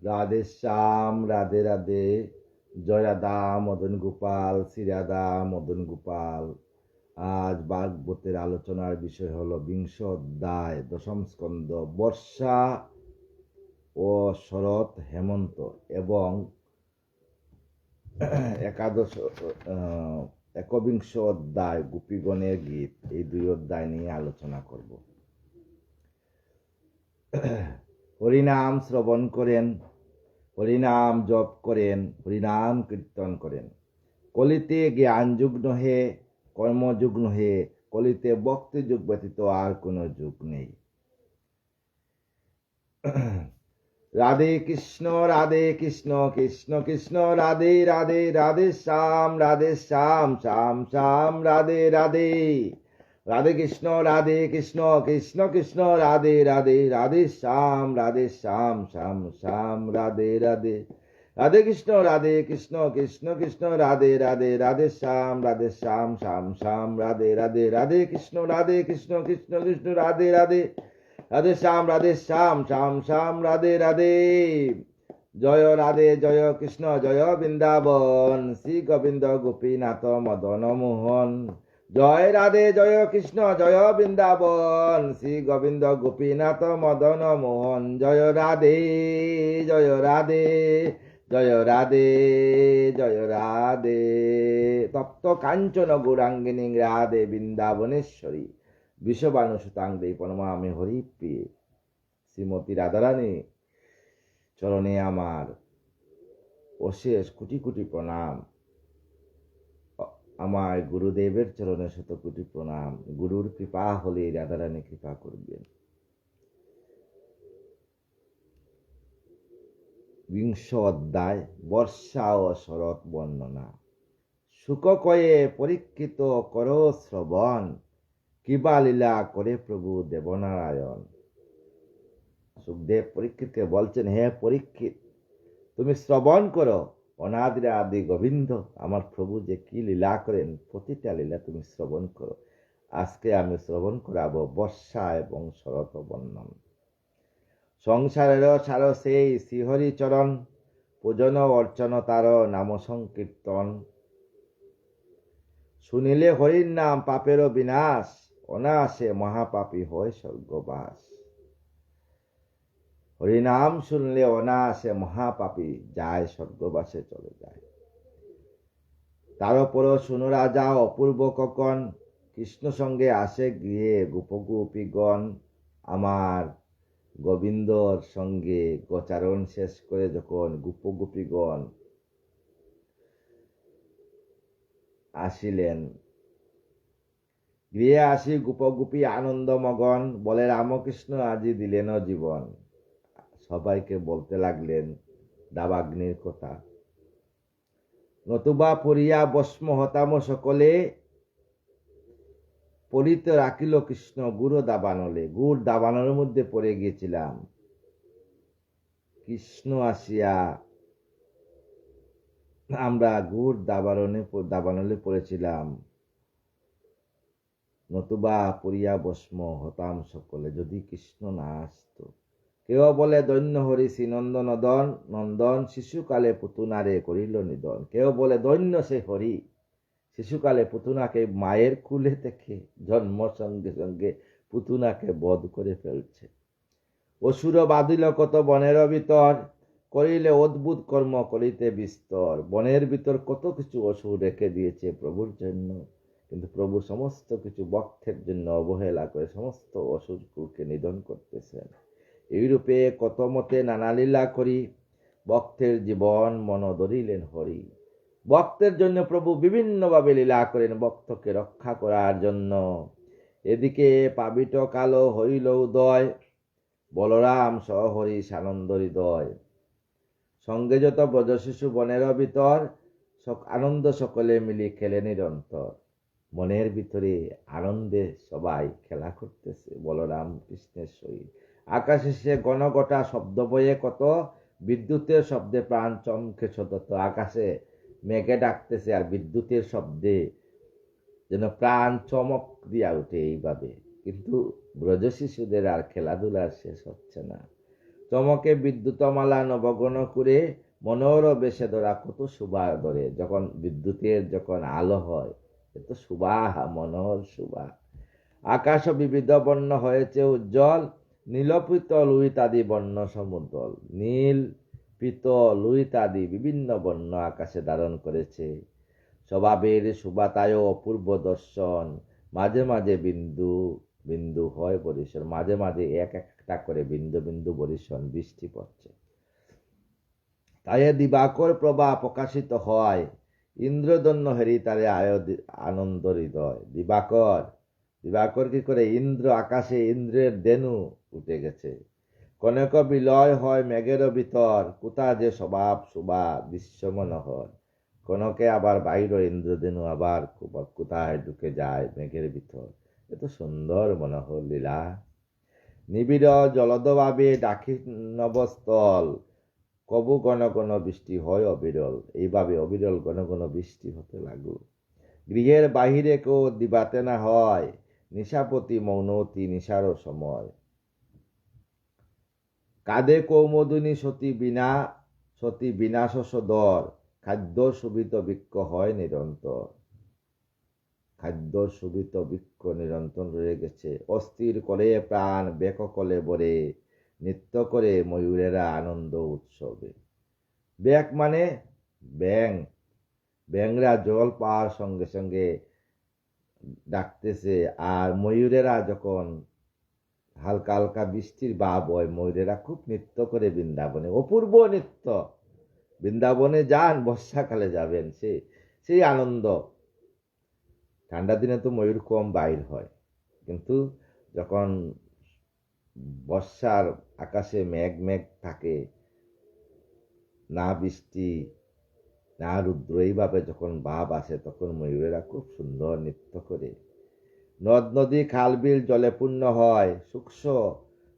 রাধে শ্যাম, রাধে রাধে, জয় রাধা মদন গোপাল, শ্রী রাধা মদন গোপাল। আজ ভাগবতের আলোচনার বিষয় হলো বিংশ অধ্যায়, দশম স্কন্ধ, বর্ষা ও শরৎ, হেমন্ত এবং একাদশ একবিংশ অধ্যায় গোপীগণের গীত। এই দুই অধ্যায় নিয়ে আলোচনা করব। হরিনাম শ্রবণ করেন, হরিনাম জপ করেন, হরিনাম কীর্তন করেন। কলিতে জ্ঞান যুগ নহে, কর্মযুগ নহে, কলিতে ভক্তি যুগ ব্যতীত আর কোনো যুগ নেই। রাধে কৃষ্ণ, রাধে কৃষ্ণ, কৃষ্ণ কৃষ্ণ রাধে রাধে, রাধে শ্যাম, শ্যাম শ্যাম রাধে রাধে। রাধে কৃষ্ণ, কৃষ্ণ কৃষ্ণ রাধে রাধে, রাধে শ্যাম, শ্যাম শ্যাম রাধে রাধে। রাধে কৃষ্ণ, কৃষ্ণ কৃষ্ণ রাধে রাধে, রাধে শ্যাম, শ্যাম শ্যাম রাধে রাধে। রাধে কৃষ্ণ, কৃষ্ণ কৃষ্ণ রাধে রাধে, রাধে শ্যাম, শ্যাম শ্যাম রাধে রাধে। জয় রাধে, জয় কৃষ্ণ, জয় বৃন্দাবন, শ্রী গোবিন্দ গোপীনাথ মদন মোহন। জয় রাধে, জয় কৃষ্ণ, জয় বৃন্দাবন, শ্রী গোবিন্দ গোপীনাথ মদন মোহন। জয় রাধে, জয় রাধে, জয় রাধে, জয় রাধে। তপ্ত কাঞ্চন গৌরাঙ্গিনী রাধে বৃন্দাবনেশ্বরী, বিশ্ববানুসুতাঙ্গে পরমামি হরি প্রিয়ে। শ্রীমতী রাধারানী চরণে আমার অশেষ কোটি কোটি প্রণাম। আমার গুরুদেবের চরণে শত কোটি প্রণাম। গুরুর কৃপা হলে রাধারানী কৃপা করবেন। বিংশ অধ্যায়, বর্ষা ও শরৎ বর্ণনা। শুককয়ে পরীক্ষিত কর শ্রবণ, কিবা লীলা করে প্রভু দেবনারায়ণ। সুখদেব পরীক্ষিতকে বলছেন, হে পরীক্ষিত, তুমি শ্রবণ করো, অনাদি আদি গোবিন্দ আমার প্রভু যে কি লীলা করেন, প্রতিটা লীলা তুমি শ্রবণ করো। আজকে আমি শ্রবণ করাবো বর্ষা এবং শরৎ বর্ণন। সংসারের সার সেই শ্রীহরি চরণ, পূজন অর্চন তার নাম সংকীর্তন। শুনিলে হরির নাম পাপেরও বিনাশ, অনায়াসে মহাপাপী হয় স্বর্গবাস। হরিনাম শুনলে অনায়াসে মহাপাপী যায় স্বর্গবাসে চলে যায়। তার উপরও শুনো রাজা অপূর্ব কখন, কৃষ্ণ সঙ্গে আসে গৃহে গোপগোপীগণ। আমার গোবিন্দর সঙ্গে গোচারণ শেষ করে যখন গোপগোপীগণ আসিলেন, গৃহে আসি গোপগোপী আনন্দ মগন, বলে রামকৃষ্ণ আজি দিলেন জীবন। সবাইকে বলতে লাগলেন দাবাগ্নির কথা। নতুবা পড়িয়া ভস্ম হতাম সকলে, পরিত রাখিল কৃষ্ণ গুড় দাবানলে। গুড় দাবানোর মধ্যে পড়ে গিয়েছিলাম, কৃষ্ণ আসিয়া আমরা গুড় দাবানলে পড়েছিলাম। নতুবা পড়িয়া ভস্ম হতাম সকলে, যদি কৃষ্ণ না আসতো। কেউ বলে দৈন্য হরি শ্রীনন্দ নদন, নন্দন শিশুকালে পুতুনারে করিল নিধন। কেউ বলে দৈন্য সে হরি, শিশুকালে পুতুনাকে মায়ের কুলে থেকে জন্ম সঙ্গে সঙ্গে পুতুনাকে বধ করে ফেলছে। অসুর বাঁধিল কত বনের ভিতর, করিলে অদ্ভুত কর্ম করিতে বিস্তর। বনের ভিতর কত কিছু অসুর রেখে দিয়েছে প্রভুর জন্য, কিন্তু প্রভু সমস্ত কিছু ভক্তের জন্য অবহেলা করে সমস্ত অসুরকুলকে নিধন করতেছেন। এইরূপে কত মতে নানা লীলা করি, ভক্তের জীবন মন ধরিলেন হরি। ভক্তের জন্য প্রভু বিভিন্নভাবে লীলা করেন ভক্তকে রক্ষা করার জন্য। এদিকে পাবিট কালো হইল উদয়, বলরাম সহরি সানন্দ হৃদয়। সঙ্গে যত ব্রজ শিশু বনের ভিতর, আনন্দ সকলে মিলি খেলে নিরন্তর। মনের ভিতরে আনন্দে সবাই খেলা করতেছে বলরাম কৃষ্ণের সহিত। আকাশে সে গণগটা শব্দ বয়ে কত, বিদ্যুতের শব্দে প্রাণ চমকে সতত। আকাশে মেঘে ডাকতেছে আর বিদ্যুতের শব্দে যেন প্রাণ চমক দিয়া উঠে এইভাবে। কিন্তু ব্রজ শিশুদের আর খেলাধুলার শেষ হচ্ছে না। চমকে বিদ্যুতমালা নবগণ করে মনোর বেশে ধরা কত শোভা ধরে। যখন বিদ্যুতের যখন আলো হয় এত শোভা, মনোহর শোভা। আকাশ বিবিধ বর্ণ হয়েছে উজ্জ্বল, নীলপিত লুহিতাদি বর্ণ সমুদ্দল। নীল, পিত, লুহিতাদি বিভিন্ন বর্ণ আকাশে ধারণ করেছে। স্বভাবের শোভাতায় অপূর্ব দর্শন, মাঝে মাঝে বিন্দু বিন্দু হয় বরিশন, মাঝে মাঝে এক একটা করে বিন্দু বিন্দু বরিশন বৃষ্টি পড়ছে। তাই দিবাকর প্রভা প্রকাশিত হয়, ইন্দ্রদন্য হেরি তারে আনন্দ হৃদয়। দিবাকর, দিবাকর কি করে? ইন্দ্র, আকাশে ইন্দ্রের দেনু উঠে গেছে। কনক বিলয় হয় মেঘের ভিতর, কোথা যে স্বভাব শোভা দৃশ্য মনোহর। কনকে আবার বাইর ইন্দ্রদেনু আবার কোথায় ঢুকে যায় মেঘের ভিতর। এত সুন্দর মনোহর লীলা। নিবিড় জলদভাবে ডাকি নবস্থল, কবু ঘন ঘন বৃষ্টি হয় অবিরল। এইভাবে অবিরল ঘন ঘন বৃষ্টি হতে লাগলো। গৃহের বাহিরে কেউ দিবাতে না হয়, নিশাপতি মৌনতি নিশারও সময়। কাঁদে কৌমদিনী সতী বিনা শশধর, খাদ্য সুবিত বৃক্ষ হয় নিরন্তর। খাদ্য সুবিত বৃক্ষ নিরন্তর রয়ে গেছে। অস্থির করে প্রাণ বেককলে বরে, নৃত্য করে ময়ূরেরা আনন্দ উৎসবে। ব্যাক মানে ব্যাং, ব্যাংরা জল পাওয়ার সঙ্গে সঙ্গে ডাকতেছে। আর ময়ূরেরা যখন হালকা হালকা বৃষ্টির ভাব হয়, ময়ূরেরা খুব নৃত্য করে বৃন্দাবনে, অপূর্ব নৃত্য। বৃন্দাবনে যান, বর্ষাকালে যাবেন, সেই আনন্দ। ঠান্ডা দিনে তো ময়ূর কম বাইর হয়, কিন্তু যখন বর্ষার আকাশে মেঘ মেঘ থাকে, না বৃষ্টি না রুদ্র, এইভাবে যখন ভাব আসে তখন ময়ূরেরা খুব সুন্দর নৃত্য করে। নদ নদী খাল বিল জলে পূর্ণ হয়, সূক্ষ্ম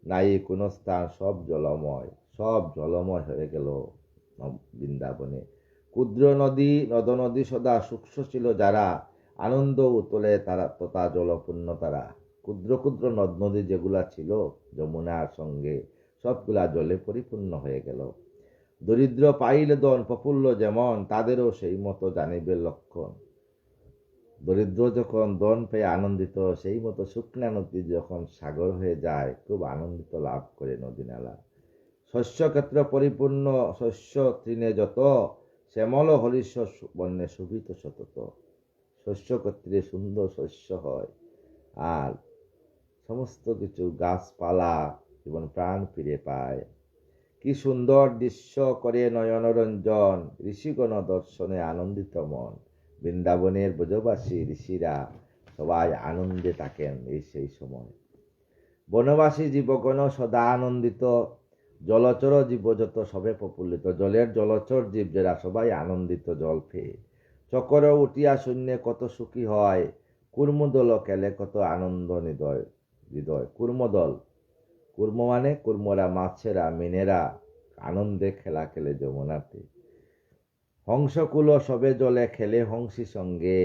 নাই কোন স্থান, সব জলময়। সব জলময় হয়ে গেল বৃন্দাবনে। ক্ষুদ্র নদী নদ নদী সদা সূক্ষ্ম ছিল যারা, আনন্দ উতলে তারা তথা জলপূর্ণ তারা। ক্ষুদ্র ক্ষুদ্র নদ নদী যেগুলা ছিল যমুনার সঙ্গে, সবগুলা জলে পরিপূর্ণ হয়ে গেল। দরিদ্র পাইলে দন প্রফুল্ল যেমন, তাদেরও সেই মতো জানিবে লক্ষণ। দরিদ্র যখন দন পেয়ে আনন্দিত, সেই মতো শুকনা নদী যখন সাগর হয়ে যায়, খুব আনন্দিত লাভ করে নদী নালা। শস্যক্ষেত্র পরিপূর্ণ, শস্য তৃণে যত, শ্যামল হরিষ বন্যে শোভিত সতত। শস্যক্ষেত্রে সুন্দর শস্য হয়, আর সমস্ত কিছু গাছপালা জীবন প্রাণ ফিরে পায়। কি সুন্দর দৃশ্য করে নয়নরঞ্জন, ঋষিগণ দর্শনে আনন্দিত মন। বৃন্দাবনের ব্রজবাসী ঋষিরা সবাই আনন্দে থাকেন সেই সময়। বনবাসী জীবগণ সদা আনন্দিত, জলচর জীব যত সবে প্রফুল্লিত। জলের জলচর জীব যারা সবাই আনন্দিত জল পেয়ে। চক্র উঠিয়া শূন্যে কত সুখী হয়, কুর্মদল খেলে কত আনন্দ হৃদয় হৃদয়। কুর্মদল, কুর্ম মানে কুর্মরা, মাছেরা, মিনেরা আনন্দে খেলা খেলে যমুনাতে। হংসকুল সবে জলে খেলে হংসী সঙ্গে,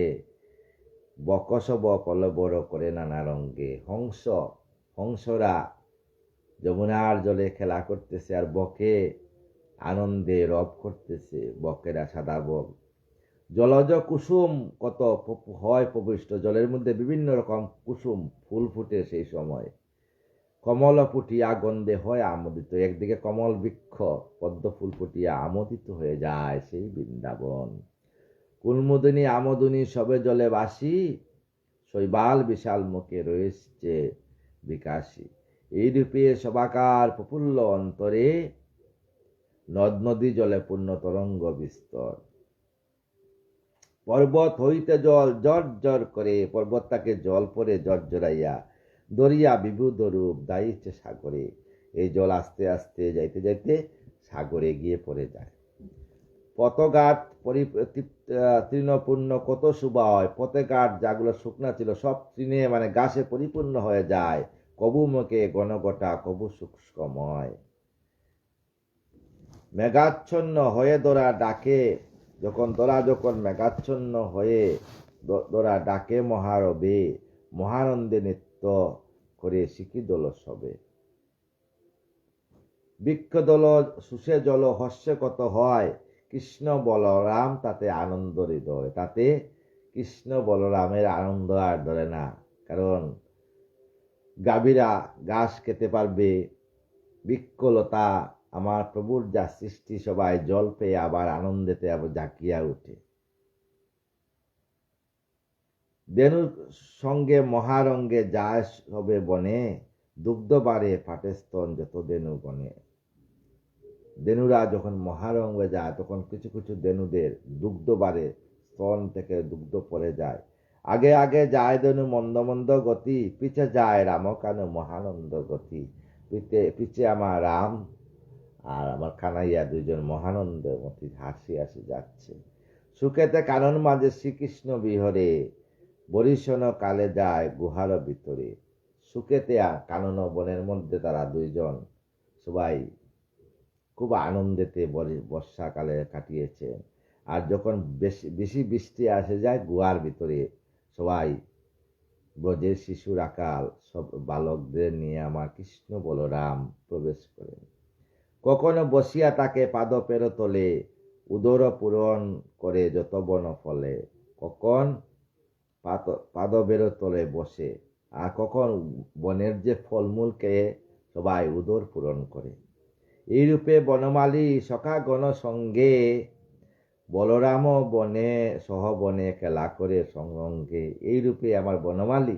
বকসব কলবর করে নানা রঙ্গে। হংসরা যমুনার জলে খেলা করতেছে, আর বকে আনন্দে রব করতেছে, বকেরা সাদা বক। জলজ কুসুম কত হয় প্রবিষ্ট, জলের মধ্যে বিভিন্ন রকম কুসুম ফুল ফুটে সেই সময়। কমল ফুটিয়া গন্ধে হয় আমোদিত, একদিকে কমল বৃক্ষ পদ্ম ফুল ফুটিয়া আমোদিত হয়ে যায় সেই বৃন্দাবন। কুলমুদিনী আমোদিনী সবে জলে বাসি, শৈবাল বিশাল মুখে রয়েছে বিকাশী। এই রূপে সবাকার প্রফুল্ল অন্তরে, নদ নদী জলে পূর্ণ তরঙ্গ বিস্তর। পর্বত হইতে জল জর জর করে, পর্বতটাকে জল পরে জর্জরাইয়া, দরিয়া বিবুধ রূপ দাইছে সাগরে। এই জল আস্তে আস্তে যাইতে যাইতে সাগরে গিয়ে পড়ে যায়। পথঘাট তৃণপূর্ণ কত শোভা হয়। পথঘাট যাগুলো শুকনা ছিল সব তৃণে মানে গাছে পরিপূর্ণ হয়ে যায়। কবু মুখে গণগটা, কবু শুষ্কময়। মেঘাচ্ছন্ন হয়ে দোরা ডাকে, যখন মেঘাচ্ছন্ন হয়ে দোরা ডাকে মহারবে, মহানন্দে নৃত্য করে শিখি দোল সবে। বৃক্ষদল সুষে জল হস্যে কত হয়, কৃষ্ণ বলরাম তাতে আনন্দ হৃদয়। তাতে কৃষ্ণ বলরামের আনন্দ আর ধরে না, কারণ গাভীরা ঘাস খেতে পারবে, বৃক্ষলতা আমার প্রভুর যা সৃষ্টি সবাই জল পেয়ে আবার আনন্দেতে আবার জাকিয়া উঠে। বেনুর সঙ্গে মহারঙ্গে যায় সবে বনে, দুগ্ধ বাড়ে ফাটে স্তন যত দেনু গণে। দেনুরা যখন মহারঙ্গে যায় তখন কিছু কিছু দেনুদের দুগ্ধ বাড়ে, স্তন থেকে দুগ্ধ পড়ে যায়। আগে আগে যায় দেনু মন্দ মন্দ গতি, পিছে যায় রাম কানু মহানন্দ গতি। পিছে আমার রাম আর আমার কানাইয়া দুইজন মহানন্দের মতি হাসি হাসি যাচ্ছে। সুখেতে কানন মাঝে শ্রীকৃষ্ণ বিহরে, বরিশন কালে যায় গুহার ভিতরে। সুখেতে কানন বনের মধ্যে তারা দুইজন সবাই খুব আনন্দেতে বর্ষাকালে কাটিয়েছেন। আর যখন বেশি বৃষ্টি আসে যায় গুহার ভিতরে সবাই ব্রজের শিশুর আকাল সব বালকদের নিয়ে আমার কৃষ্ণ বলরাম প্রবেশ করেন। কখনো বসিয়া তাকে পাদপের তলে, উদর পূরণ করে যত বন ফলে। কখন পাদবের তলে বসে, আর কখন বনের যে ফলমূল খেয়ে সবাই উদর পূরণ করে। এইরূপে বনমালী সখাগণ সঙ্গে, বলরাম বনে সহবনে খেলা করে সংরঙ্গে। এইরূপে আমার বনমালী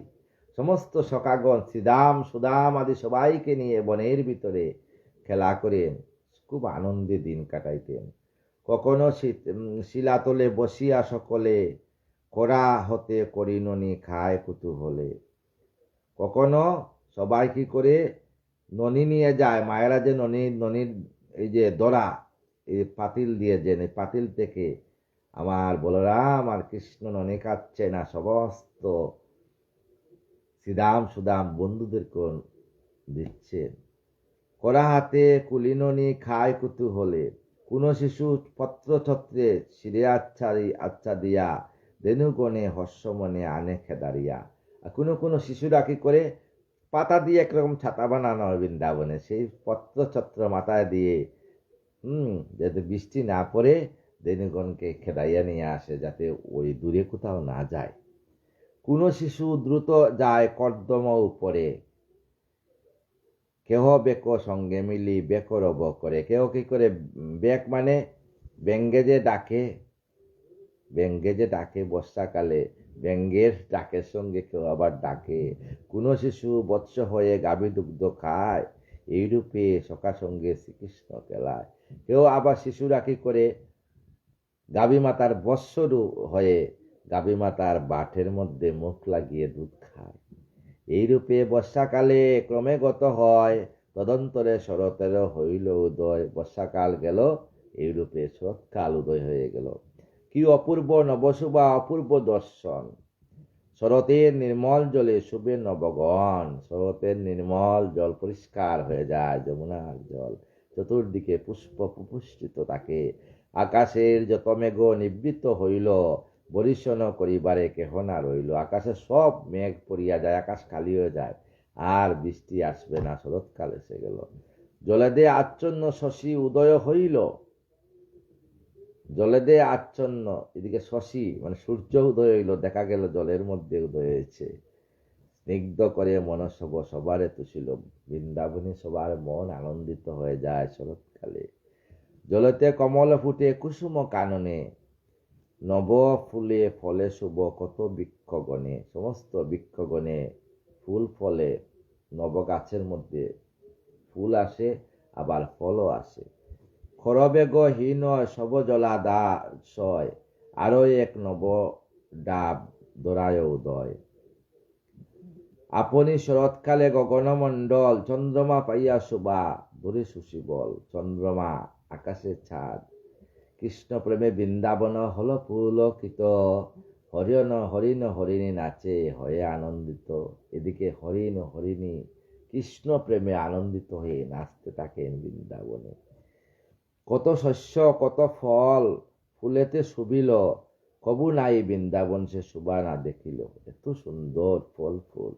সমস্ত সখাগণ শ্রীদাম সুদাম আদি সবাইকে নিয়ে বনের ভিতরে খেলা করেন, খুব আনন্দে দিন কাটাইতেন। কখনো শিলাতলে বসিয়া সকলে, করা হতে করিননি খায় কুতূহলে। কখনো সবাই কি করে ননি নিয়ে যায়, মায়েরা যে ননির এই যে দরা এই পাতিল দিয়ে যে পাতিল থেকে আমার বলরাম আর কৃষ্ণ ননি খাচ্ছে না, সমস্ত শ্রীদাম সুদাম বন্ধুদেরকে দিচ্ছেন। করা হাতে কুলিননি খায় কুতূহলে, কোন শিশু পত্র ছত্রে শিরে আচ্ছা দিয়া, দেনুগণে হর্ষমনে আনে খেদারিয়া। আর কোনো শিশুরা কি করে পাতা দিয়ে একরকম ছাতা বানানো হয় বৃন্দাবনে, সেই পত্র ছত্র মাথায় দিয়ে যাতে বৃষ্টি না পড়ে দেনুগণকে খেদাইয়া নিয়ে আসে, যাতে ওই দূরে কোথাও না যায়। কোন শিশু দ্রুত যায় কর্দম উপরে, কেহ বেক সঙ্গে মিলি বেক রব করে। কেউ কি করে বেক মানে ব্যঙ্গে যে ডাকে বর্ষাকালে, ব্যঙ্গের ডাকের সঙ্গে কেউ আবার ডাকে। কোন শিশু বৎস হয়ে গাভী দুগ্ধ খায়, এইরূপে সখা সঙ্গে শ্রীকৃষ্ণ খেলায়। কেউ আবার শিশুরা কি করে গাভী মাতার বৎসরু হয়ে গাভী মাতার বাটের মধ্যে মুখ লাগিয়ে দুধ খায়। এইরূপে বর্ষাকালে ক্রমে গত হয়, তদন্তরে শরতের হইল উদয়। বর্ষাকাল গেল, এইরূপে শরৎকাল উদয় হয়ে গেল। কি অপূর্ব নবশুভা অপূর্ব দর্শন, শরতের নির্মল জলে শুভে নবগণ। শরতের নির্মল জল পরিষ্কার হয়ে যায়, যমুনার জল চতুর্দিকে পুষ্প পুষ্পিত থাকে। আকাশের যত মেঘ নিবৃত্ত হইল, বরিশন করিবারে কেহ না রইল। আকাশে সব মেঘ পড়িয়া যায়, আকাশ খালি হয়ে যায়, আর বৃষ্টি আসবে না, শরৎকাল এসে গেল। জলেদে আচ্ছন্ন শশী উদয় হইল, জলেদে আচ্ছন্ন এদিকে শশী মানে সূর্য উদয় হইল, দেখা গেল জলের মধ্যে উদয় হয়েছে। স্নিগ্ধ করে মনসব সবারে তুষিল, বৃন্দাবনে সবার মন আনন্দিত হয়ে যায় শরৎকালে। জলেতে কমল ফুটে কুসুম কাননে, নব ফুলে ফলে শুভ কত বৃক্ষগণে। সমস্ত বৃক্ষগণে ফুল ফলে, নব গাছের মধ্যে ফুল আসে আবার ফলও আসে। খরবেগ হীন সব জলাদাশয়, আরো এক নব ডাব দোরায় উদয়। আপনি শরৎকালে গগনমণ্ডল, চন্দ্রমা পাইয়া শোভা ধরে সুশীবল। চন্দ্রমা আকাশের ছাদ, কৃষ্ণ প্রেমে বৃন্দাবন হল পুলকিত। হরিণ হরিণী নাচে হয়ে আনন্দিত। এদিকে হরিণ হরিণী কৃষ্ণ প্রেমে আনন্দিত হয়ে নাচতে থাকেন বৃন্দাবনে। কত শস্য কত ফল ফুলেতে শুভিল, কবু নাই বৃন্দাবন সে শোভা না দেখিল। এত সুন্দর ফল ফুল।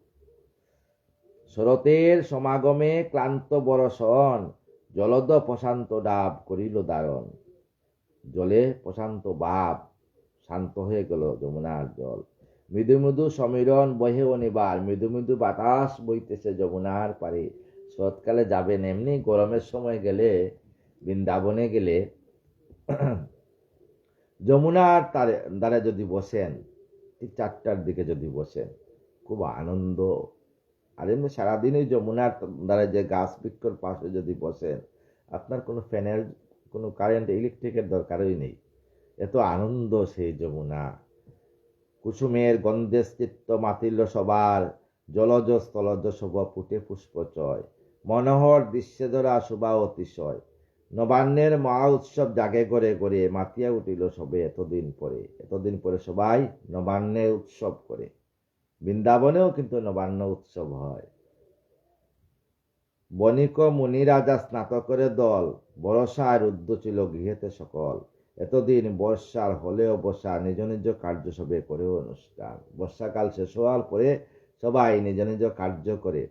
শরতের সমাগমে ক্লান্ত বরসন, জলদ প্রশান্ত ডাব করিল দারণ। জলে প্রশান্ত ভাব, শান্ত হয়ে গেল যমুনার জল। মৃদু মৃদু সমীরণ বহে অনিবার, মৃদু মৃদু বাতাস বইতেছে যমুনার পারে। শরৎকালে যাবেন, এমনি গরমের সময় গেলে, বৃন্দাবনে গেলে যমুনার দ্বারে যদি বসেন, ঠিক 4টার দিকে যদি বসেন, খুব আনন্দ। আর এমনি সারাদিন ওই যমুনার দ্বারা যে গাছ বৃক্ষর পাশে যদি বসেন, আপনার কোনো ফ্যানের, কোনো কারেন্ট, ইলেকট্রিকের দরকারই নেই, এত আনন্দ সেই যমুনা। কুসুমের গন্ধে চিত্ত মাতিল সবার, জলজ স্থলজ শোভ ফুটে পুষ্পচয়। মনোহর দৃশ্যে ধরা শোভা অতিশয়, নবান্নের মহা উৎসব জাগে করে করে, মাতিয়া উঠিল সবে এতদিন পরে সবাই নবান্নের উৎসব করে। বৃন্দাবনেও কিন্তু নবান্ন উৎসব হয়। বণিক মুনি রাজা স্নাতকের দল, বরষায় রুদ্ধ ছিল গৃহেতে সকল। এতদিন বর্ষার হলেও বসা, নিজ নিজ কার্য সবে করে অনুষ্ঠান। বর্ষাকাল শেষ হওয়ার পরে সবাই নিজ নিজ কার্য করে।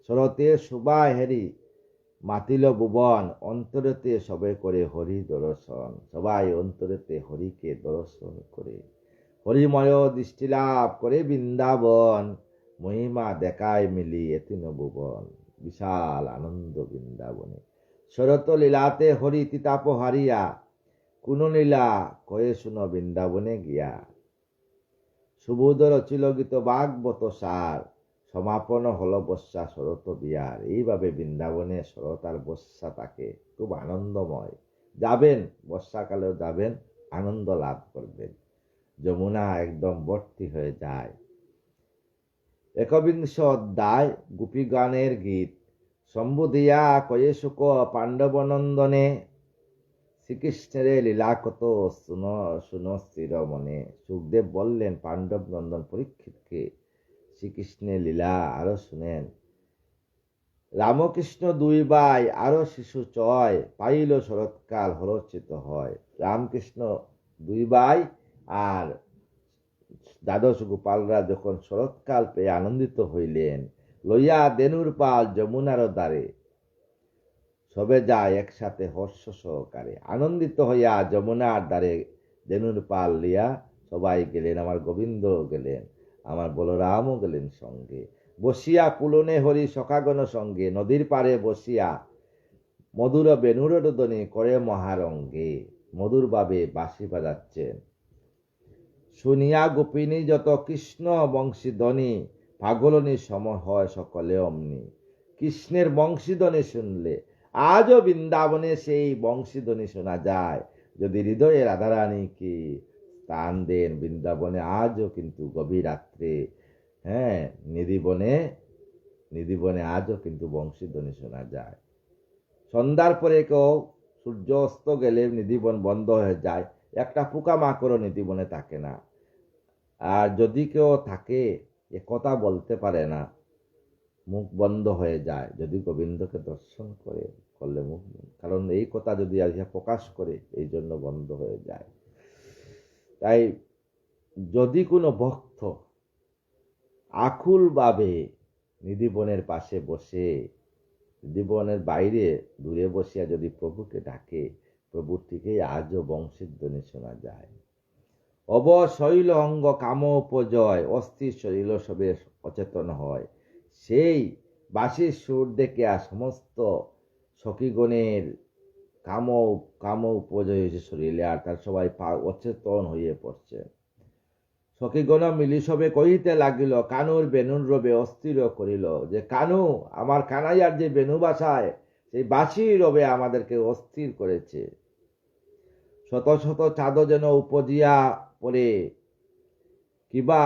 শরতে শোভা হেরি মাতিল ভুবন, অন্তরেতে সবে করে হরি দর্শন। সবাই অন্তরেতে হরিকে দর্শন করে, হরিময় দৃষ্টি লাভ করে বৃন্দাবন। মহিমা দেখায় মিলি এতিন ভুবন, বিশাল আনন্দ বৃন্দাবনে। শরত লীলাতে হরি তিতাপ হারিয়া, কোন লীলা কয়ে শুনো বৃন্দাবনে গিয়া। সুবোধ রচিল গীত ভাগবত সার, সমাপন হল বর্ষা শরত বিহার। এইভাবে বৃন্দাবনে শরৎ আর বর্ষা থাকে, খুব আনন্দময়। যাবেন, বর্ষাকালেও যাবেন, আনন্দ লাভ করবেন। যমুনা একদম ভর্তি হয়ে যায়। একবিংশ অধ্যায় গোপী গানের গীত। সম্বুধিয়া কয়ে শুক পাণ্ডবনন্দনে, শ্রীকৃষ্ণের লীলা কত শুনো স্থির মনে। সুখদেব বললেন পাণ্ডব নন্দন পরীক্ষিতকে শ্রীকৃষ্ণের লীলা আরো শুনেন। রামকৃষ্ণ দুই ভাই আরো শিশু চয়, পাইল শরৎকাল হরচিত হয়। রামকৃষ্ণ দুই ভাই আর দ্বাদশ গোপালরা যখন শরৎকাল পেয়ে আনন্দিত হইলেন, লইয়া দেনুর পাল যমুনার দ্বারে, সবে যায় একসাথে হর্ষ সহকারে। আনন্দিত হইয়া যমুনার দ্বারে দেনুর পাল লিয়া সবাই গেলেন। আমার গোবিন্দ গেলেন, আমার বলরামও গেলেন সঙ্গে। বসিয়া পুলনে হরি সখাগণ সঙ্গে, নদীর পারে বসিয়া মধুর বেনুর ধ্বনি করে মহারঙ্গে। মধুর ভাবে বাঁশি বাজাচ্ছেন। শুনিয়া গোপিনী যত কৃষ্ণ বংশীধ্বনি, পাগলনি সম হয় সকলে অমনি। কৃষ্ণের বংশীধ্বনি শুনলে আজও বৃন্দাবনে সেই বংশীধ্বনি শোনা যায়। যদি হৃদয়ে রাধারানীকে স্থান দেন, বৃন্দাবনে আজও কিন্তু গভীর রাত্রে, নিধিবনে আজও কিন্তু বংশীধ্বনি শোনা যায়। সন্ধ্যার পরে কেউ সূর্য অস্ত গেলে নিধিবন বন্ধ হয়ে যায়, একটা পোকামাকড়ও নিধিবনে থাকে না। আর যদি কেউ থাকে, এ কথা বলতে পারে না, মুখ বন্ধ হয়ে যায়। যদি গোবিন্দকে দর্শন করলে মুখ, কারণ এই কথা যদি আসিয়া প্রকাশ করে, এই জন্য বন্ধ হয়ে যায়। তাই যদি কোনো ভক্ত আকুল ভাবে নিধিবনের পাশে বসে, নিধিবনের বাইরে দূরে বসিয়া যদি প্রভুকে ডাকে, প্রভুর থেকেই আজও বংশীধ্বনি শোনা যায়। অবশৈল অঙ্গ কাম উপজয়, অস্থির শরীর সবে অচেতন হয়। সেই বাঁশির সুর দেখে সমস্ত সখীগণের কাম উপজয় হয়েছে শরীরে, আর তার সবাই অচেতন হয়ে পড়ছে। সখীগণ মিলি সবে কহিতে লাগিল, কানুর বেনুর রবে অস্থির করিল। যে কানু, আমার কানাইয়ার যে বেনু বাসায়, সেই বাঁশি রবে আমাদেরকে অস্থির করেছে। শত শত চাঁদ যেন উপজিয়া পড়ে, কিবা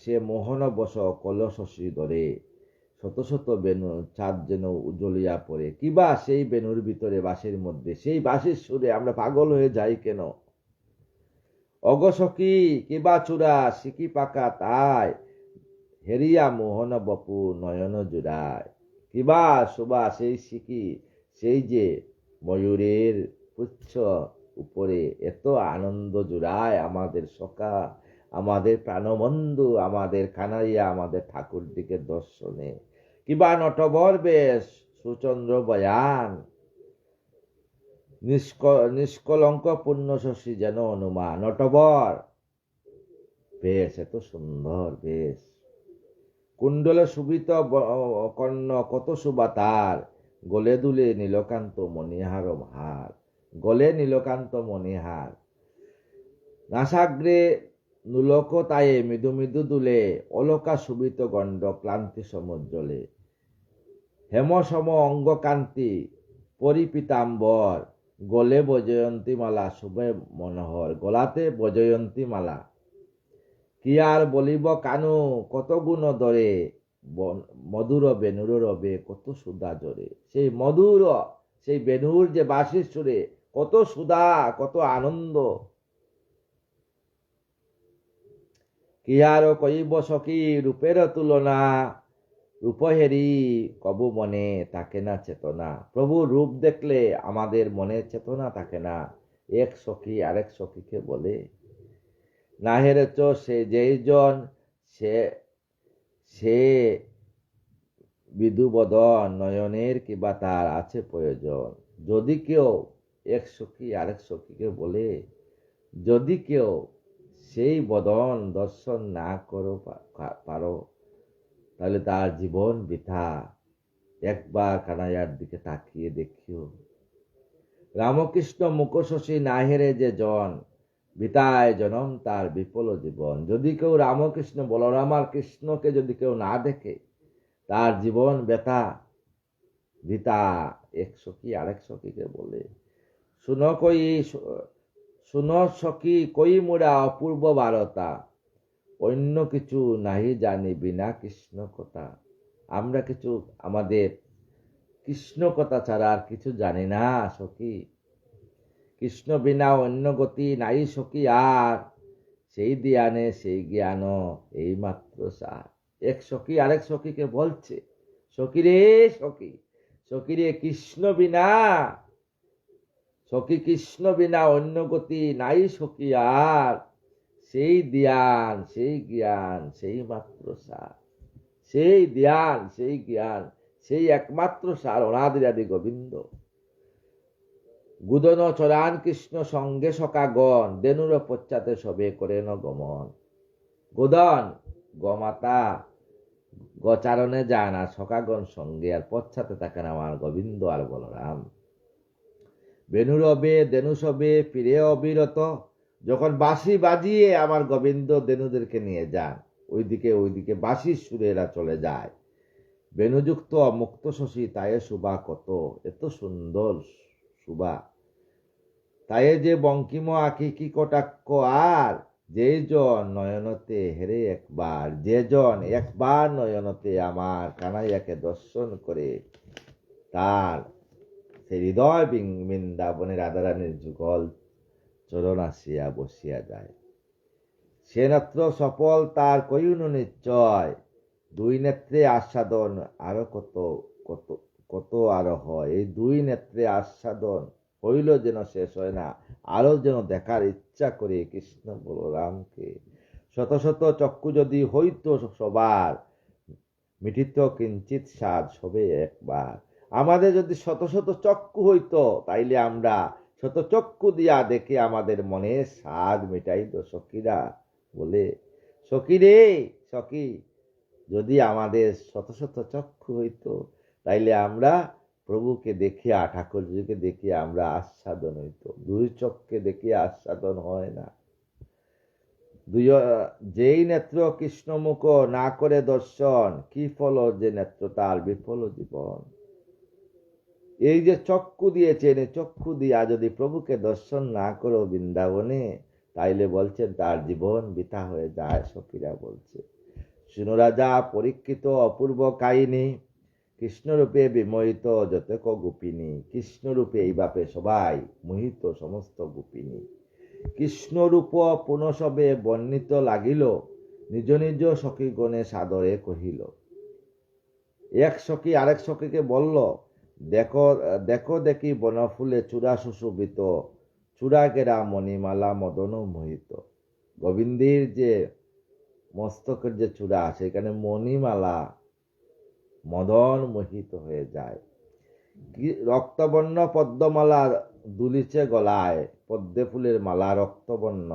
সে মোহন বস কলশী ধরে। শত শত বেনু চাঁদ যেন উজ্জ্বলিয়া পড়ে, কিবা সেই বেনুর ভিতরে বাঁশির মধ্যে, সেই বাঁশির সুরে আমরা পাগল হয়ে যাই কেন? অগসখী কিবা চূড়া সিকি পাকা তাই, হেরিয়া মোহন বপু নয়ন জুড়ায়। কিবা শোভা সেই সিকি, সেই যে ময়ূরের পুচ্ছ উপরে এত আনন্দ জুড়ায় আমাদের সখা, আমাদের প্রাণবন্ধু, আমাদের কানাইয়া, আমাদের ঠাকুর দিকে দর্শনে। কিবা নটবর বেশ সুচন্দ্র বয়ান, নিষ্কলঙ্ক পূর্ণ শশী যেন অনুমা নটবর বেশ, এত সুন্দর বেশ, কুণ্ডলে শোভিত কর্ণ কত শোভা তার, গলে দুলে নীলকান্ত মণিহার হার, গলে নীলকান্ত মণিহার, নাসাগ্রে নুলক তায়ে মৃদু মৃদু দুলে, অলকা শোভিত গণ্ড ক্লান্তি সমুজ্জ্বলে, হেম সম অঙ্গ কান্তি পরিপিতাম্বর, গলে বজয়ন্তী মালা শুভে মনোহর, গলাতে বজয়ন্তী মালা, কি আর বলিব কানু কত গুণ দরে, মধুর বেনুর রবে কত সুধা জরে, সেই মধুর সেই বেনুর যে বাঁশির সুরে কত সুধা কত আনন্দ, কি আর কইব সখী রূপের তুলনা, রূপহেরি কবু মনে থাকে না চেতনা, প্রভু রূপ দেখলে আমাদের মনে চেতনা থাকে না, এক সখী আরেক সখীকে বলে, না হেরেছ সে যেই জন, সে সে বিধুবদন নয়নের কিবা তার আছে প্রয়োজন, যদি কেউ এক সখী আরেক সখীকে বলে, যদি কেউ সেই বদন দর্শন না করো পারো, তাহলে তার জীবন বৃথা, একবার কানাইয়ার দিকে তাকিয়ে দেখিও, রামকৃষ্ণ মুখশশী না হেরে যে জন, বিতায় জনম তার বিফল জীবন, যদি কেউ রামকৃষ্ণ বলরাম আর কৃষ্ণকে যদি কেউ না দেখে, তার জীবন ব্যথা বৃথা, এক সখী আরেক সখীকে বলে, শুনো সখী কই মোরা অপূর্ব বারতা, অন্য কিছু নাহি জানি বিনা কৃষ্ণ কথা, আমরা কিছু আমাদের কৃষ্ণ কথা ছাড়া আর কিছু জানি না সখী, কৃষ্ণ বিনা অন্য গতি নাই সখী আর, সেই ধ্যানে সেই জ্ঞান এই মাত্র সার, এক সখী আরেক সখীকে বলছে, সখী রে সখী, সখী রে কৃষ্ণ বিনা, সখী কৃষ্ণ বিনা অন্য গতি নাই সখী আর, সেই ধ্যান সেই জ্ঞান সেই মাত্র সার, সেই ধ্যান সেই জ্ঞান সেই একমাত্র সার অনাদিরাদি গোবিন্দ, গুদন চরান কৃষ্ণ সঙ্গে সকাগণ, দেনুর পশ্চাতে সবে করেন গমন, গুদন গমাতা গচারণে যায় না, সকাগণ সঙ্গে আর পশ্চাতে থাকেন আমার গোবিন্দ আর বলরাম, বেনুরবে দেনু সবে ফিরে অবিরত, যখন বাঁশি বাজিয়ে আমার গোবিন্দ দেনুদেরকে নিয়ে যান, ওইদিকে বাঁশির সুরে এরা চলে যায়, বেনুযুক্ত মুক্ত শশী তায়ে শুভা কত, এত সুন্দর শুভা, তায়ে যে বঙ্কিম আঁকি কি কটাক্ষ আর, যে জন নয়নতে হেরে একবার, যে জন একবার নয়নতে আমার কানাইয়াকে দর্শন করে, তার সে হৃদয় বৃন্দাবনে রাধারানীর যুগল চরণ আসিয়া বসিয়া যায়, সে নেত্র সফল তার কইন নিশ্চয়, দুই নেত্রে আস্বাদন আরো কত কত কত আরো হয়, এই দুই নেত্রে আস্বাদন হইল যেন শেষ হয় না, আরো যেন দেখার ইচ্ছা করে কৃষ্ণ বলরামকে, শত শত চক্ষু যদি হইতো সবার, মিঠিত কিঞ্চিত স্বাদ সবে একবার, আমাদের যদি শত শত চক্ষু হইতো, তাইলে আমরা শত চক্ষু দিয়া দেখে আমাদের মনে স্বাদ মিটাইত, সখীরা বলে, সখী রে সখী, যদি আমাদের শত শত চক্ষু হইতো, তাইলে আমরা প্রভুকে দেখিয়া ঠাকুরজিকে দেখিয়া আমরা আস্বাদন হইতো, দুই চক্ষে দেখিয়া আস্বাদন হয় না, যেই নেত্র কৃষ্ণমুখ না করে দর্শন, কি ফল যে নেত্র তার বিফল জীবন, এই যে চক্ষু দিয়েছেন, এই চক্ষু দিয়া যদি প্রভুকে দর্শন না করো বৃন্দাবনে, তাইলে বলছেন তার জীবন বৃথা হয়ে যায়, সখীরা বলছে, শুনো রাজা পরীক্ষিত অপূর্ব কাহিনী, কৃষ্ণরূপে বিমোহিত যতক গোপিনী, কৃষ্ণরূপে এই বাপে সবাই মোহিত সমস্ত গোপিনী, কৃষ্ণরূপ পুনঃসবে বর্ণিত লাগিল, নিজ নিজ সখীগণে সাদরে কহিল, এক সখী আরেক সখীকে বলল, দেখো দেখো দেখি বনফুলে চূড়া সুশোভিত, চূড়া গেরা মণিমালা মদন মোহিত, গোবিন্দের যে মস্তকের যে চূড়া, সেখানে মণিমালা মদন মোহিত হয়ে যায়, রক্তবর্ণ পদ্মমালা দুলিছে গলায় পদ্মে ফুলের মালা রক্তবর্ণ,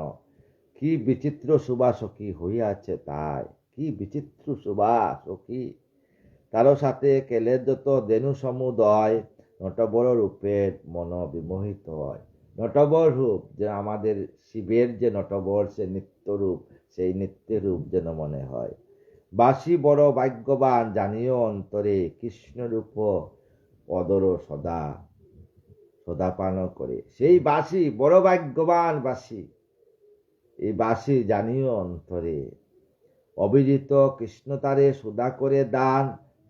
কি বিচিত্র শোভা সখী হইয়াছে তাই, কি বিচিত্র শোভা সখী। তারও সাথে কেলে যত দেনু সমুদয়, নটবর রূপের মন বিমোহিত হয়। নটবর রূপ যে আমাদের শিবের যে নটবর, সে নিত্য রূপ, সেই নিত্য রূপ যেন মনে হয়। বাসি বড় ভাগ্যবান জানিও অন্তরে, কৃষ্ণ রূপ অদর সদা সদা পান করে। সেই বাসি বড় ভাগ্যবান বাসি, এই বাসি জানিও অন্তরে, অভিজিত কৃষ্ণ তারে সুদা করে দান,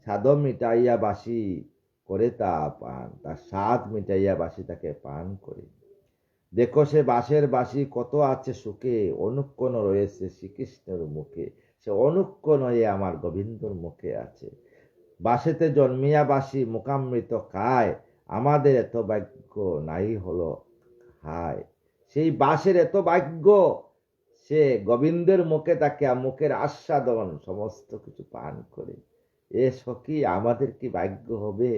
সাধ মিটাইয়া বাসি করে তা পান, তার স্বাদ মিটাইয়া বাসি তাকে পান করে। দেখো সে বাঁশের বাসি কত আছে সুখে, অনুক্ষণ রয়েছে শ্রীকৃষ্ণের মুখে, সে অনুক্ষণ হয়ে আমার গোবিন্দর মুখে আছে। বাসেতে জন্মিয়া বাসি মুখামৃত খায়, আমাদের এত ভাগ্য নাই হলো হায়। সেই বাসের এত ভাগ্য, সে গোবিন্দের মুখে তাকে মুখের আস্বাদন সমস্ত কিছু পান করে। এ সখী আমাদের কি ভাগ্য হবে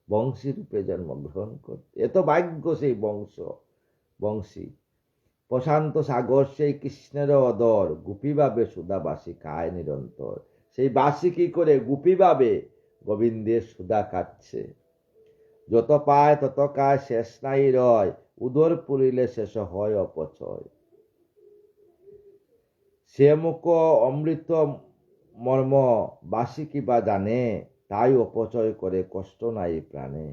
বংশী রূপে জন্মগ্রহণ করতে? এত ভাগ্য সেই বংশী। প্রশান্ত সাগর সেই কৃষ্ণের অদর, গুপি ভাবে সুধা বাসি খায় নিরন্তর। সেই বাসি কি করে গুপি ভাবে গোবিন্দের সুধা খাচ্ছে। যত পায় তত খায়, শেষ নাই রয়, উদর পুরিলে শেষ হয় অপচয়। সে মুখ অমৃত মর্ম বাসি কিবা জানে, তাই অপচয় করে কষ্ট নাই প্রাণে।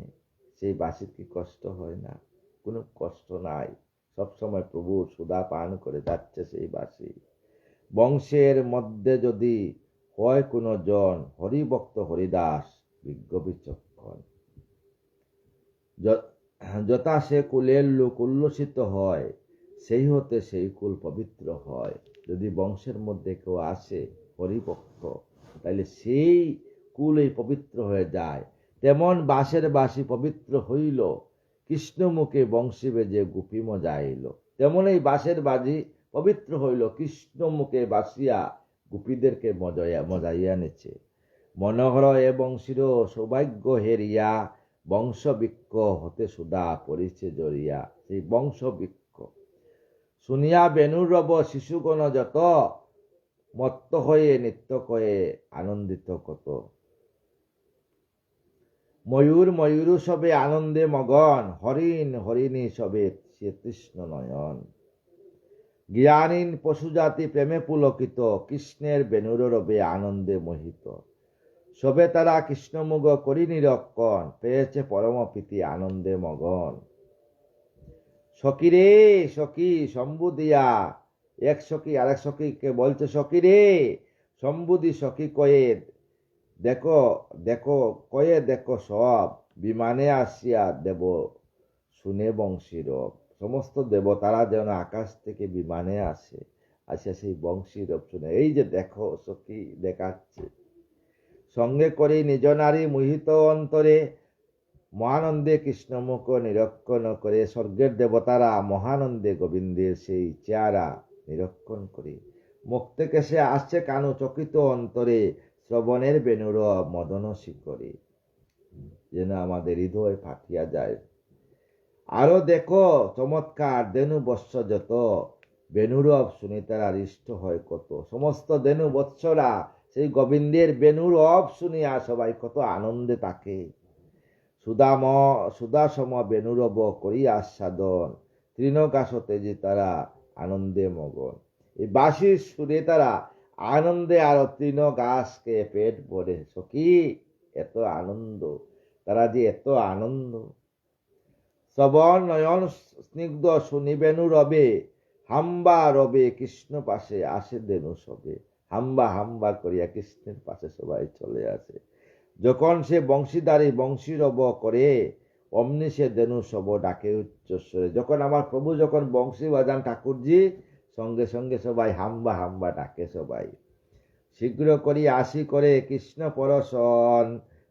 সেই বাসির কি কষ্ট হয় না? কোনো কষ্ট নাই, সবসময় প্রভু সুধা পান করে যাচ্ছে সেই বাসি। বংশের মধ্যে যদি হয় কোনো জন, হরিভক্ত হরিদাস বিজ্ঞ বিচক্ষণ, যথা সে কুলের লোক উল্লসিত হয়, সেই হতে সেই কুল পবিত্র হয়। যদি বংশের মধ্যে কেউ আসে হরিভক্ত, তাহলে সেই কুলই পবিত্র হয়ে যায়। তেমন বাঁশের বাসি পবিত্র হইল, কৃষ্ণমুখে বংশী বেজে গুপি মজাইল। তেমন এই বাঁশের বাজি পবিত্র হইল, কৃষ্ণমুখে বাসিয়া গুপীদেরকে মজাইয়া নেছে। মনোহর এ বংশীর সৌভাগ্য হেরিয়া, বংশবৃক্ষ হতে সুধা পরিছে জড়িয়া। সেই বংশবৃক্ষ শুনিয়া বেণুর রব শিশুগণ যত, মত্ত হয়ে নৃত্য করে আনন্দিত কত। ময়ূর ময়ূর সবে আনন্দে মগন, হরিণ হরিণী সবে সে তৃষ্ণ নয়ন। জ্ঞানীন পশুজাতি প্রেমে পুলকিত, কৃষ্ণের বেণুর রবে আনন্দে মোহিত। সবে তারা কৃষ্ণমুগ করি নিরক্ষণ, পেয়েছে পরম প্রীতি আনন্দে মগন। সখী রে সখী শম্ভু দিয়া, এক সখী আরেক সখীকে বলছে সখী রে শম্ভুদি সখী কয়ে দেখো দেখো, কয়ে দেখো সব, বিমানে আসিয়া দেব শুনে বংশীর। সমস্ত দেবতারা যেন আকাশ থেকে বিমানে আসে, আসে সেই বংশীর শুনে। এই যে দেখো সখী দেখাচ্ছে, সঙ্গে করে নিজ নারী মোহিত অন্তরে, মহানন্দে কৃষ্ণমুখ নিরক্ষণ করে। স্বর্গের দেবতারা মহানন্দে গোবিন্দের সেই চেহারা নিরক্ষণ করে। মুখ থেকে সে আসছে কানু চকিত অন্তরে, শ্রবণের বেণুর মদন শিকরে, যেন আমাদের হৃদয় ফাটিয়া যায়। আরো দেখো চমৎকার দেনু বৎস যত, বেণুরব শুনি তারা হৃষ্ট হয় কত। সমস্ত দেনু বৎসরা সেই গোবিন্দের বেণুরব শুনিয়া সবাই কত আনন্দে থাকে। সুদাসম বেণুরব করি আস্বাদন, তৃণকাশতে যে তারা আনন্দে মগন। এই বাঁশির সুরে তারা আনন্দে আরো তৃণ গাছকে পেট ভরে। সখী এত আনন্দ, তারা যে এত আনন্দ। শ্রবণ নয়ন স্নিগ্ধ শুনি বেণু রবে, হাম্বা রবে কৃষ্ণ পাশে আসে দেনু সবে। হাম্বা হাম্বা করিয়া কৃষ্ণের পাশে সবাই চলে আসে। যখন সে বংশীদারি বংশী রব করে, অমনি সে দেনু সব ডাকে উচ্চস্বরে। যখন আমার প্রভু যখন বংশী বাজান ঠাকুরজি, সঙ্গে সঙ্গে সবাই হাম্বা হাম্বা ডাকে সবাই। শীঘ্র করি আসি করে কৃষ্ণ পরশন,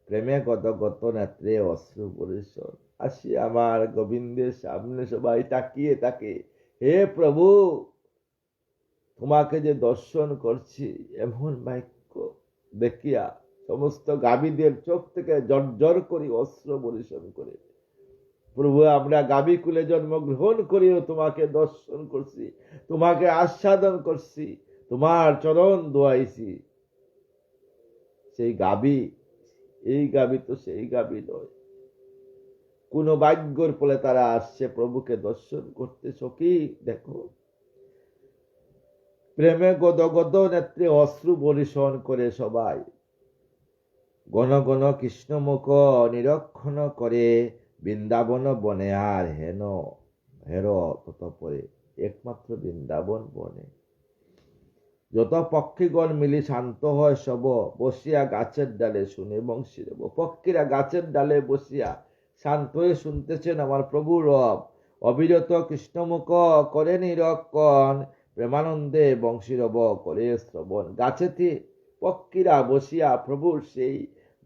প্রেমে গত গত নেত্রে অশ্রু পরিশন। আসি আমার গোবিন্দের সামনে সবাই তাকিয়ে থাকে, হে প্রভু তোমাকে যে দর্শন করছি, এমন বাক্য দেখিয়া সমস্ত গাভীদের চোখ থেকে জর্জর করি অশ্রু বরিশন করে। প্রভু আমরা গাভী কুলে জন্মগ্রহণ করেও তোমাকে দর্শন করছি, তোমাকে আস্বাদন করছি, তোমার চরণ দোয়াইছি। সেই গাভী, এই গাভী তো সেই গাভী নয়। কোন ভাগ্যর ফলে তারা আসছে প্রভুকে দর্শন করতে। সখী দেখো, প্রেমে গদগদ নেত্রে অশ্রু বর্ষণ করে সবাই, গণ গণ কৃষ্ণমুখ নিরক্ষণ করে, বৃন্দাবন বনে আর হেন হের তত পরে, একমাত্র বৃন্দাবন বনে। যত পক্ষীগণ মিলি শান্ত হয় সব, বসিয়া গাছের ডালে শুনে বংশী দেব। পক্ষীরা গাছের ডালে বসিয়া শান্ত হয়ে শুনতেছেন আমার প্রভু রব। অবিরত কৃষ্ণমুখ করে নিরক্ষণ, প্রেমানন্দে বংশীরব করে শ্রবণ। গাছেতে পক্ষীরা বসিয়া প্রভুর সেই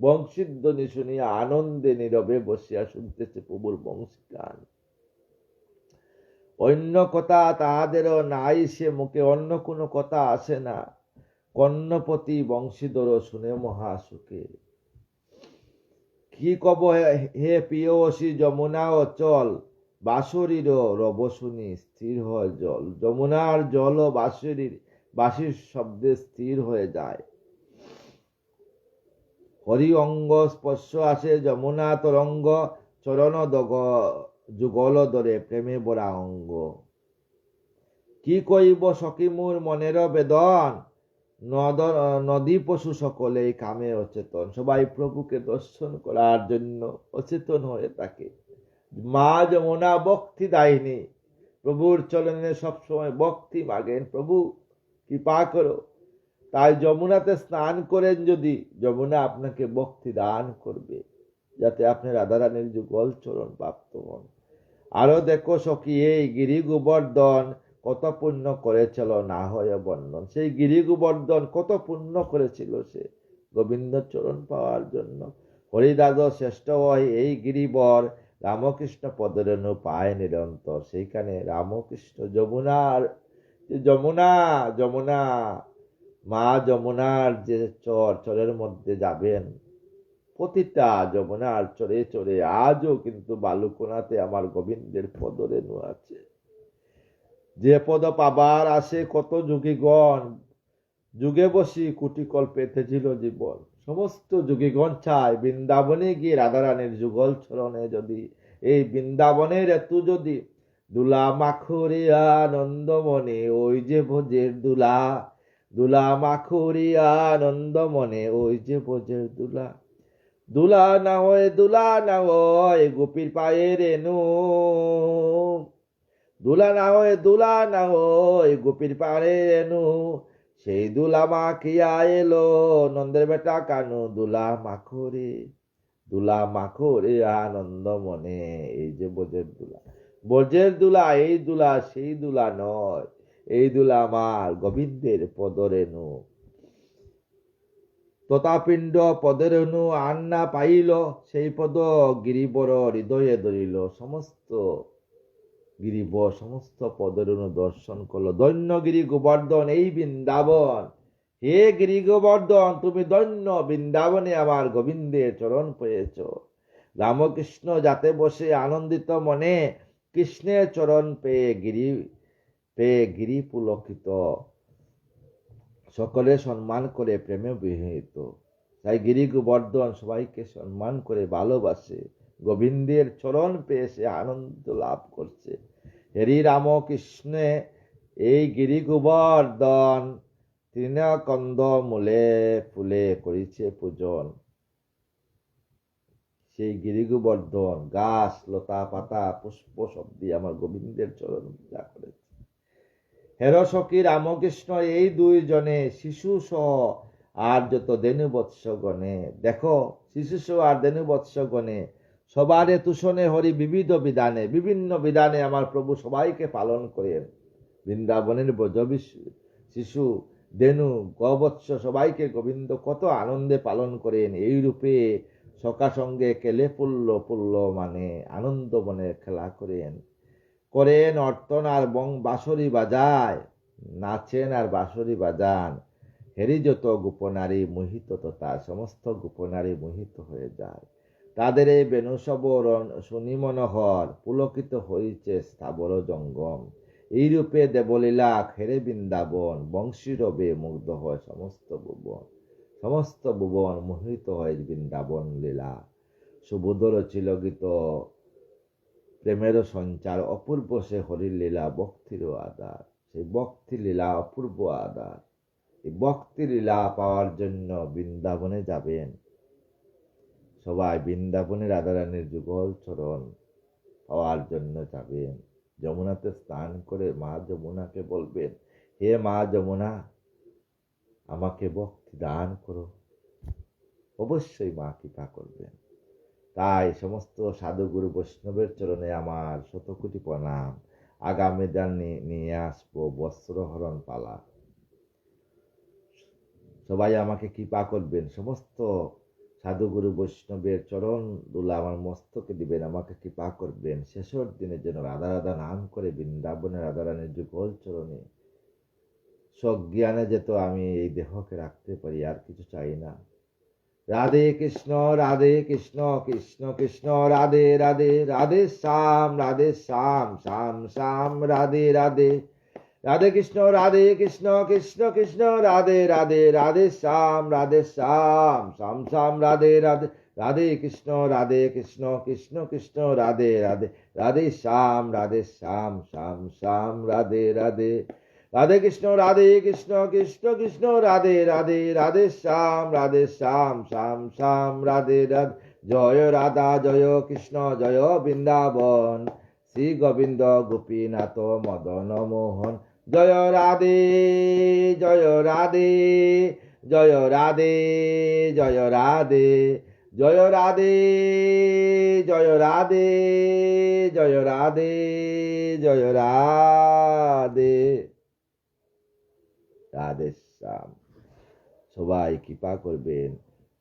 বংশীধ্বনি শুনিয়া আনন্দে নীরবে বসিয়া শুনতেছে প্রভুর বংশীগান। অন্য কথা তাহাদেরও নাই সে মুখে, অন্য কোনো কথা আসে না। কর্ণপতি বংশীধর শুনে মহাসুখে। কি কব হে প্রিয়সী যমুনা অচল, বাঁশরীর রব শুনি স্থির হয় জল। যমুনার জল ও বাঁশির শব্দে স্থির হয়ে যায়। হরি অঙ্গ স্পর্শ আসে যমুনা তরঙ্গ, চরণ যুগল ধরে প্রেমে বরা অঙ্গ। কি কইব সখী মোর মনের বেদন, নদী পশু সকলেই কামে অচেতন। সবাই প্রভুকে দর্শন করার জন্য অচেতন হয়ে থাকে। মা যমুনা ভক্তি দায়িনী, প্রভুর চরণে সবসময় ভক্তি মাগেন, প্রভু কৃপা করো। তাই যমুনাতে স্নান করেন যদি, যমুনা আপনাকে ভক্তি দান করবে, যাতে আপনি রাধারানীর যুগল চরণ প্রাপ্ত হন। আরো দেখো সখী, এই গিরি গোবর্ধন কত পুণ্য করেছিল না হয় বর্ণন। সেই গিরি গোবর্ধন কত পুণ্য করেছিল সে গোবিন্দ চরণ পাওয়ার জন্য। হরিদাস শ্রেষ্ঠ হয় এই গিরিবর, রামকৃষ্ণ পদরেণু পায় নিরন্তর। সেইখানে রামকৃষ্ণ যমুনার যমুনা যমুনা মা যমুনার যে চরের মধ্যে যাবেন, প্রতিটা যমুনার চরে চরে আজও কিন্তু বালুকোনাতে আমার গোবিন্দের পদরেণু আছে। যে পদ পাবার আসে কত যুগীগণ, যুগে বসি কুটি কল্পেতে ছিল জীবন। সমস্ত যুগীগণ চায় বৃন্দাবনে গিয়ে রাধারানীর যুগল চরণে যদি, এই বৃন্দাবনের এতু যদি দুলা মাখুরি আনন্দ মনে, ওই যে ভোজের দুলা, দুলা মাখুরি আনন্দ মনে, ওই যে ভোজের দুলা। দুলা না হয় দুলা না হয় গোপীর পায়ে রেণু, দুলা না হয় দুলা না হয় গোপীর পায়ে রেণু। সেই দুলা মাখিয়া এলো নন্দের বেটা কানু, দুলা মাখুরে, দুলা মাখুরে আনন্দ মনে, এই যে বোঝের দুলা। বোঝের দুলা এই দুলা সেই দুলা নয়, এই দুলা আমার গোবিন্দের পদরেণু। তথাপিণ্ড পদরেণু আন্না পাইল, সেই পদ গিরিবর হৃদয়ে ধরিল। সমস্ত গিরিব সমস্ত পদরেণু দর্শন করলো। দৈন্য গিরি গোবর্ধন এই বৃন্দাবন, হে গিরি গোবর্ধন তুমি দৈন্য, বৃন্দাবনে আমার গোবিন্দের চরণ পেয়েছ। রামকৃষ্ণ যাতে বসে আনন্দিত মনে, কৃষ্ণের চরণ পেয়ে গিরি পুলকিত। সকলে সম্মান করে প্রেমে বিহিত। তাই গিরি গোবর্ধন সবাইকে সম্মান করে ভালোবাসে। গোবিন্দের চরণ পেয়ে সে আনন্দ লাভ করছে। হরি রামকৃষ্ণে এই গিরি গোবর্ধন, তৃণকন্দ মূলে ফুলে করিছে পূজন। সেই গিরি গোবর্ধন গাছ লতা পাতা পুষ্প সব দিয়ে আমার গোবিন্দের চরণ পূজা করেছে। হের সখী রামকৃষ্ণ এই দুইজনে শিশু সহ আর যত ধেনুবৎস গণে। দেখো শিশু সহ আর ধেনুবৎস গণে সবারে তুষণে হরি বিবিধ বিধানে, বিভিন্ন বিধানে আমার প্রভু সবাইকে পালন করেন। বৃন্দাবনের ব্রজ শিশু ধেনু গবৎস সবাইকে গোবিন্দ কত আনন্দে পালন করেন। এই রূপে সখা সঙ্গে কেলে পুল্ল পুল্ল মানে আনন্দ মনে খেলা করেন। নর্তন আর বাঁশরি বাজায়, নাচেন আর বাঁশরি বাজান। হেরি যত গোপনারী মোহিত তথা, সমস্ত গোপনারী মোহিত হয়ে যায়। তাদের এই বেণু সবরণ শুনি মনোহর, পুলকিত হইছে স্থাবর জঙ্গম। এইরূপে দেবলীলা খেরে বৃন্দাবন, বংশী রবে মুগ্ধ হয় সমস্ত ভুবন। সমস্ত ভুবন মোহিত হয় বৃন্দাবন লীলা। সুবোধর ছিল গীত প্রেমের সঞ্চার, অপূর্ব সে হরির লীলা ভক্তিরও আধার। সেই ভক্তি লীলা অপূর্ব আধার। এই ভক্তি লীলা পাওয়ার জন্য বৃন্দাবনে যাবেন। সবাই বৃন্দাবনের রাধারানীর যুগল চরণ পাওয়ার জন্য যাবেন। যমুনাতে স্নান করে মা যমুনাকে বলবেন, হে মা যমুনা, আমাকে ভক্তি দান করো। অবশ্যই মা কৃপা করবেন। তাই সমস্ত সাধুগুরু বৈষ্ণবের চরণে আমার শতকোটি প্রণাম। আগামী দিন নিয়ে আসবো বস্ত্রহরণ পালা। সবাই আমাকে কৃপা করবেন। সমস্ত সাধুগুরু বৈষ্ণবের চরণ দুলা আমার মস্তকে দিবেন, আমাকে কৃপা করবেন। শেষের দিনে যেন রাধা রাধা নাম করে বৃন্দাবনের রাধারানীর যুগল চরণে সজ্ঞানে যেত আমি এই দেহকে রাখতে পারি, আর কিছু চাই না। রাধে কৃষ্ণ কৃষ্ণ কৃষ্ণ রাধে রাধে, রাধে শ্যাম শ্যাম শ্যাম রাধে রাধে। রাধে কৃষ্ণ কৃষ্ণ কৃষ্ণ রাধে রাধে, রাধে শ্যাম শ্যাম শ্যাম রাধে রাধে। রাধে কৃষ্ণ কৃষ্ণ কৃষ্ণ রাধে রাধে, রাধে শ্যাম শ্যাম শ্যাম রাধে রাধে। রাধে কৃষ্ণ কৃষ্ণ কৃষ্ণ রাধে রাধে, রাধে শ্যাম শ্যাম শ্যাম রাধে রাধে। জয় রাধা জয় কৃষ্ণ জয় বৃন্দাবন, শ্রী গোবিন্দ গোপীনাথ মদন মোহন। জয় রাধে জয় রাধে জয় রাধে জয় রাধে, জয় রাধে জয় রাধে জয় রাধে জয় রাধে। রাধে শ্যাম। সবাই কৃপা করবেন।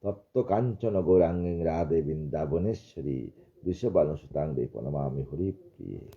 তপ্ত কাঞ্চন গৌরাঙ্গী রাধে বৃন্দাবনেশ্বরী, 252 প্রণমামি হরি প্রিয়ে।